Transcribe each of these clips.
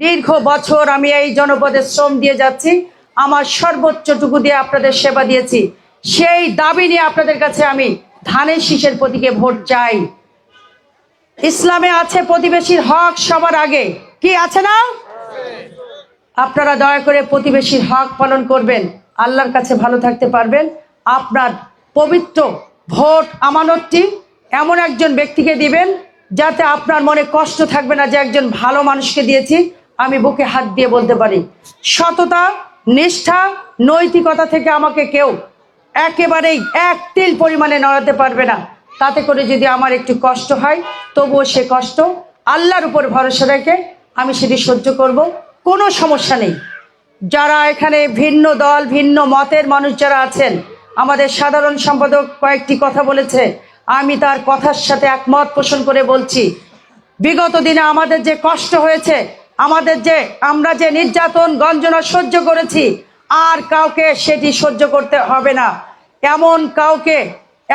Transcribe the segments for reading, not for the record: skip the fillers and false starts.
দীর্ঘ বছর আমি এই জনপদে শ্রম দিয়ে যাচ্ছি, আমার সর্বোচ্চটুকু দিয়ে আপনাদের সেবা দিয়েছি। সেই দাবি নিয়ে আপনাদের কাছে আমি ধানের শীষের প্রতীকে ভোট চাই। ইসলামে আছে প্রতিবেশীর হক সবার আগে, কি আছে না? আপনারা দয়া করে প্রতিবেশীর হক পালন করবেন, আল্লাহর কাছে ভালো থাকতে পারবেন। আপনার পবিত্র ভোট আমানতটি এমন একজন ব্যক্তিকে দিবেন যাতে আপনার মনে কষ্ট থাকবে না যে একজন ভালো মানুষকে দিয়েছি। আমি বুকে হাত দিয়ে বলতে পারি, সততা, নিষ্ঠা, নৈতিকতা থেকে আমাকে কেউ একেবারেই এক তিল পরিমাণে নড়াতে পারবে না। তাতে করে যদি আমার একটু কষ্ট হয়, তবুও সে কষ্ট আল্লাহর উপর ভরসা রেখে আমি সেটি সহ্য করব, কোনো সমস্যা নেই। যারা এখানে ভিন্ন দল, ভিন্ন মতের মানুষ যারা আছেন, আমাদের সাধারণ সম্পাদক কয়েকটি কথা বলেছে, আমি তার কথার সাথে একমত পোষণ করে বলছি, বিগত দিনে আমাদের যে কষ্ট হয়েছে, আমরা যে নির্যাতন গঞ্জনা সহ্য করেছি, আর কাউকে সেটি সহ্য করতে হবে না।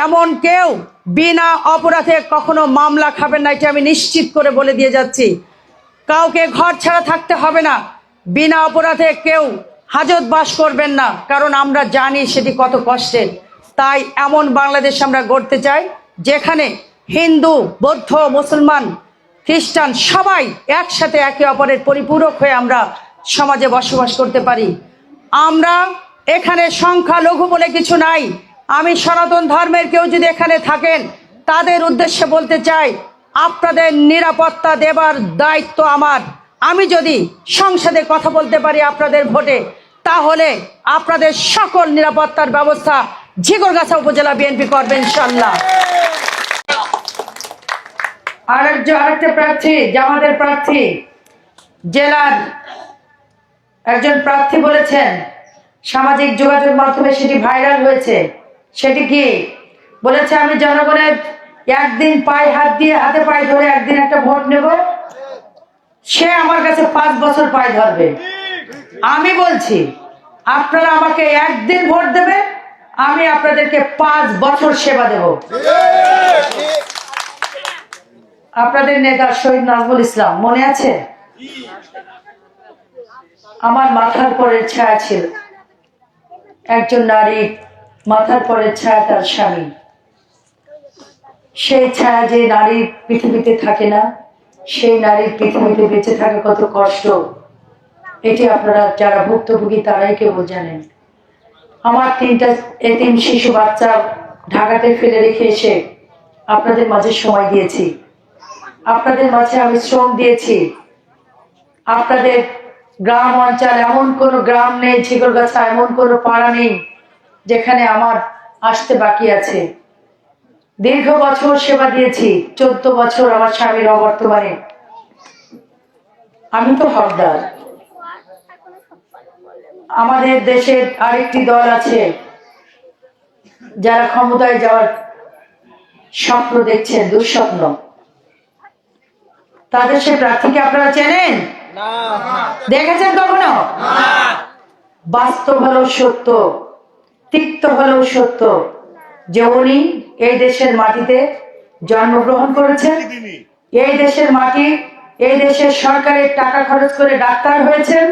এমন কেউ বিনা অপরাধে কখনো মামলা খাবেন না, এটা আমি নিশ্চিত করে বলে দিয়ে যাচ্ছি। কাউকে ঘর ছাড়া থাকতে হবে না, বিনা অপরাধে কেউ হাজত বাস করবেন না, কারণ আমরা জানি সেটি কত কষ্টের। তাই এমন বাংলাদেশ আমরা গড়তে চাই যেখানে হিন্দু, বৌদ্ধ, মুসলমান, খ্রিস্টান সবাই একসাথে একে অপরের পরিপূরক হয়ে আমরা সমাজে বসবাস করতে পারি। আমরা এখানে সংখ্যালঘু বলে কিছু নাই। আমি সনাতন ধর্মের কেউ যদি এখানে থাকেন, তাদের উদ্দেশ্যে বলতে চাই, আপনাদের নিরাপত্তা দেবার দায়িত্ব আমার। আমি যদি সংসদে কথা বলতে পারি আপনাদের ভোটে, তাহলে আপনাদের সকল নিরাপত্তার ব্যবস্থা ঝিকরগাছা উপজেলা বিএনপি করবে ইনশাল্লাহ। আরেকটা প্রার্থী, জামাতের প্রার্থী, জেলার একজন প্রার্থী বলেছেন, সামাজিক যোগাযোগ মাধ্যমে সেটি ভাইরাল হয়েছে। সেটি কি বলেছে? আমি জনগণের একদিন পায়ে হাত দিয়ে, হাতে পায়ে ধরে একদিন একটা ভোট নেব, সে আমার কাছে 5 বছর পায়ে ধরবে। আমি বলছি, আপনারা আমাকে একদিন ভোট দেবেন, আমি আপনাদেরকে 5 বছর সেবা দেব। আপনাদের নেতা শহীদ নাজমুল ইসলাম মনে আছে? আমার মাথার পরের ছায়া ছিল, একজন নারী মাথার পরের ছায়া তার স্বামী। সেই ছায়া যে নারীর পৃথিবীতে থাকে না, সেই নারীর পৃথিবীতে বেঁচে থাকা কত কষ্ট, এটি আপনারা যারা ভুক্তভোগী তারাই কেবল জানেন। আমার 3টা এতিম শিশু বাচ্চা ঢাকাতে ফেলে রেখে এসে আপনাদের মাঝে সময় দিয়েছি, আপনাদের মাঝে আমি শ্রম দিয়েছি। আপনাদের গ্রাম অঞ্চল এমন কোনো গ্রাম নেই, ঝিকরগাছা এমন কোনো পাড়া নেই যেখানে আমার আসতে বাকি আছে। দীর্ঘ বছর সেবা দিয়েছি, 14 বছর আমার স্বামীর অবর্তমানে। আমি তো হকদার। আমাদের দেশের আরেকটি দল আছে যারা ক্ষমতায় যাওয়ার স্বপ্ন দেখছেন, দুঃস্বপ্ন। তাদের সে প্রার্থীকে আপনারা চেনেন? দেখেছেন কখনো? বাস্তব হলেও সত্য, তিক্ত হলেও সত্য যে উনি এই দেশের মাটিতে জন্মগ্রহণ করেছেন, এই দেশের মাটি, এই দেশের সরকারের টাকা খরচ করে ডাক্তার হয়েছেন,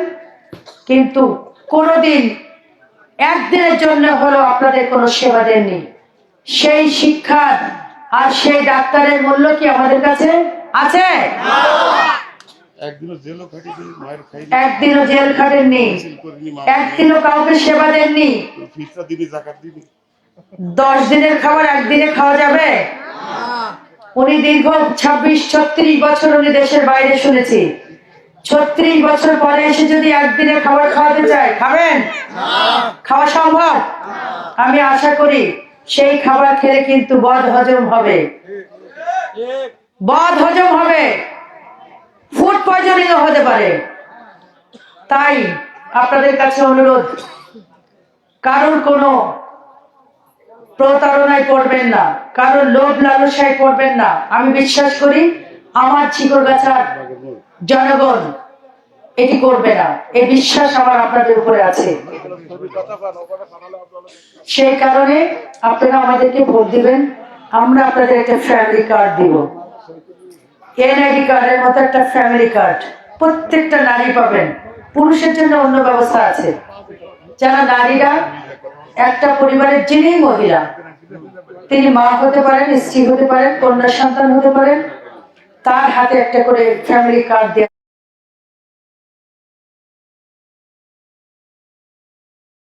কিন্তু কোনোদিন একদিনের জন্য হলো আপনাদের কোনো সেবা দেননি। সেই শিক্ষার আর সেই ডাক্তারের মূল্য কি আমাদের কাছে আছে? একদিনও জেল খাটেননি, একদিনও কাউকে সেবা দেননি। 10 দিনের খাবার একদিনে খাওয়া যাবে? উনি দীর্ঘ 26-36 বছর উনি দেশের বাইরে, শুনেছি। 36 বছর পরে এসে যদি একদিনে খাবার খাওয়াতে চায়, খাবেন? খাওয়া সম্ভব? আমি আশা করি সেই খাবার খেলে কিন্তু বদ হজম হবে, ফুড পয়জনিং হতে পারে। তাই আপনাদের কাছে অনুরোধ, কারোর কোনো প্রতারণায় পড়বেন না, কারোর লোভ লালসায় পড়বেন না। আমি বিশ্বাস করি আমার ঝিকরগাছার জনগণ এটি করবে না, এই বিশ্বাস আমার আপনাদের উপরে আছে। সেই কারণে আপনারা আমাদেরকে ভোট দিবেন। আমরা আপনাদের একটা ফ্যামিলি কার্ড দিব, এনআইডি কার্ডের মতো একটা ফ্যামিলি কার্ড প্রত্যেকটা নারী পাবেন। পুরুষের জন্য অন্য ব্যবস্থা আছে, যারা নারীরা একটা পরিবারের যিনি মহিলা, তিনি মা হতে পারেন, স্ত্রী হতে পারেন, কন্যা সন্তান হতে পারেন, তার হাতে একটা করে ফ্যামিলি কার্ড দেওয়া